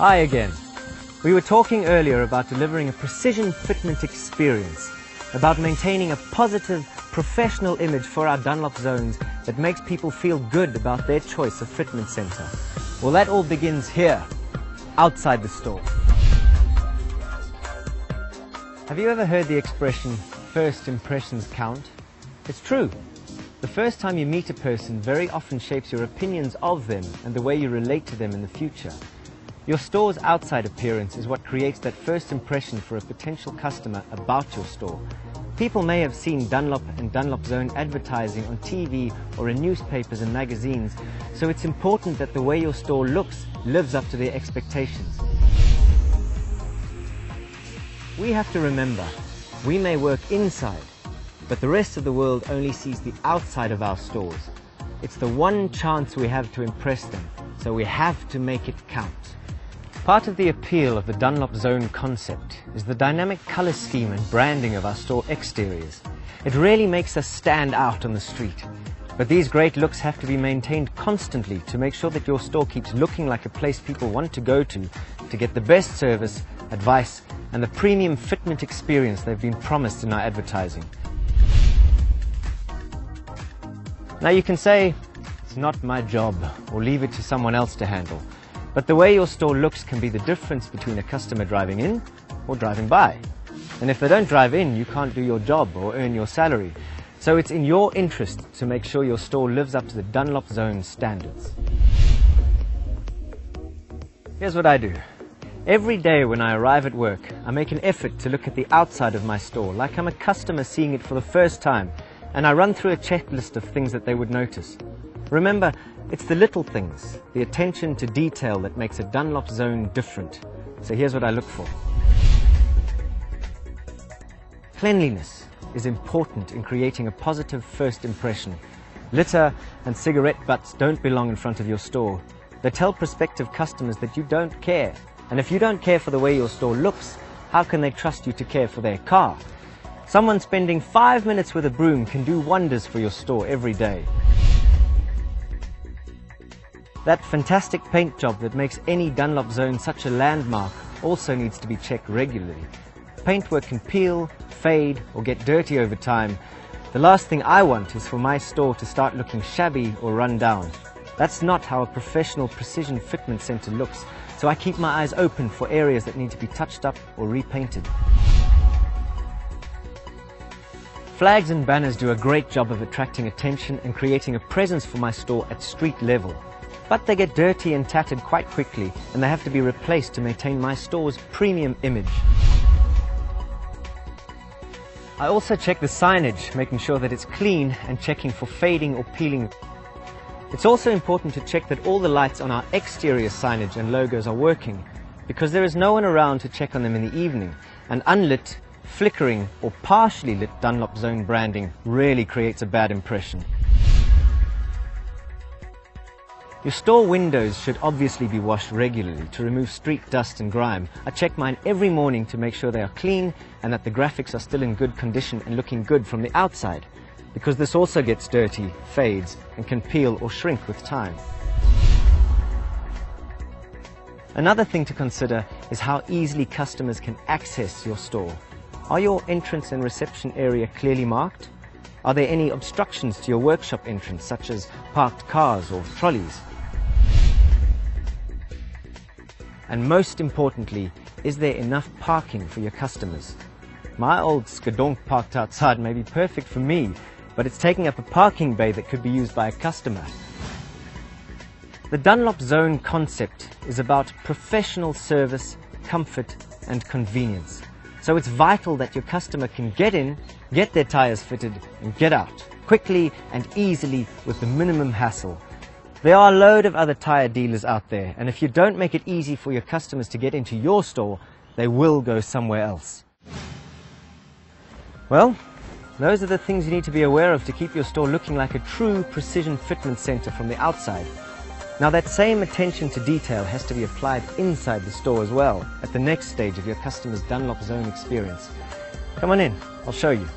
Hi again. We were talking earlier about delivering a precision fitment experience, about maintaining a positive, professional image for our Dunlop zones that makes people feel good about their choice of fitment center. Well, that all begins here, outside the store. Have you ever heard the expression, first impressions count? It's true. The first time you meet a person very often shapes your opinions of them and the way you relate to them in the future. Your store's outside appearance is what creates that first impression for a potential customer about your store. People may have seen Dunlop and Dunlop Zone advertising on TV or in newspapers and magazines, so it's important that the way your store looks lives up to their expectations. We have to remember, we may work inside, but the rest of the world only sees the outside of our stores. It's the one chance we have to impress them, so we have to make it count. Part of the appeal of the Dunlop Zone concept is the dynamic color scheme and branding of our store exteriors. It really makes us stand out on the street. But these great looks have to be maintained constantly to make sure that your store keeps looking like a place people want to go to get the best service, advice, and the premium fitment experience they've been promised in our advertising. Now you can say, it's not my job, or leave it to someone else to handle. But the way your store looks can be the difference between a customer driving in or driving by. And if they don't drive in, you can't do your job or earn your salary. So it's in your interest to make sure your store lives up to the Dunlop Zone standards. Here's what I do. Every day when I arrive at work, I make an effort to look at the outside of my store, like I'm a customer seeing it for the first time, and I run through a checklist of things that they would notice. Remember, it's the little things, the attention to detail that makes a Dunlop Zone different. So here's what I look for. Cleanliness is important in creating a positive first impression. Litter and cigarette butts don't belong in front of your store. They tell prospective customers that you don't care. And if you don't care for the way your store looks, how can they trust you to care for their car? Someone spending 5 minutes with a broom can do wonders for your store every day. That fantastic paint job that makes any Dunlop Zone such a landmark also needs to be checked regularly. Paintwork can peel, fade, or get dirty over time. The last thing I want is for my store to start looking shabby or run down. That's not how a professional precision fitment center looks, so I keep my eyes open for areas that need to be touched up or repainted. Flags and banners do a great job of attracting attention and creating a presence for my store at street level. But they get dirty and tattered quite quickly, and they have to be replaced to maintain my store's premium image. I also check the signage, making sure that it's clean and checking for fading or peeling. It's also important to check that all the lights on our exterior signage and logos are working, because there is no one around to check on them in the evening, and unlit, flickering or partially lit Dunlop Zone branding really creates a bad impression. Your store windows should obviously be washed regularly to remove street dust and grime. I check mine every morning to make sure they are clean and that the graphics are still in good condition and looking good from the outside, because this also gets dirty, fades, and can peel or shrink with time. Another thing to consider is how easily customers can access your store. Are your entrance and reception area clearly marked? Are there any obstructions to your workshop entrance, such as parked cars or trolleys? And most importantly, is there enough parking for your customers? My old Skadonk parked outside may be perfect for me, but it's taking up a parking bay that could be used by a customer. The Dunlop Zone concept is about professional service, comfort, and convenience. So it's vital that your customer can get in, get their tires fitted, and get out quickly and easily with the minimum hassle. There are a load of other tire dealers out there, and if you don't make it easy for your customers to get into your store, they will go somewhere else. Well, those are the things you need to be aware of to keep your store looking like a true precision fitment center from the outside. Now that same attention to detail has to be applied inside the store as well, at the next stage of your customer's Dunlop Zone experience. Come on in, I'll show you.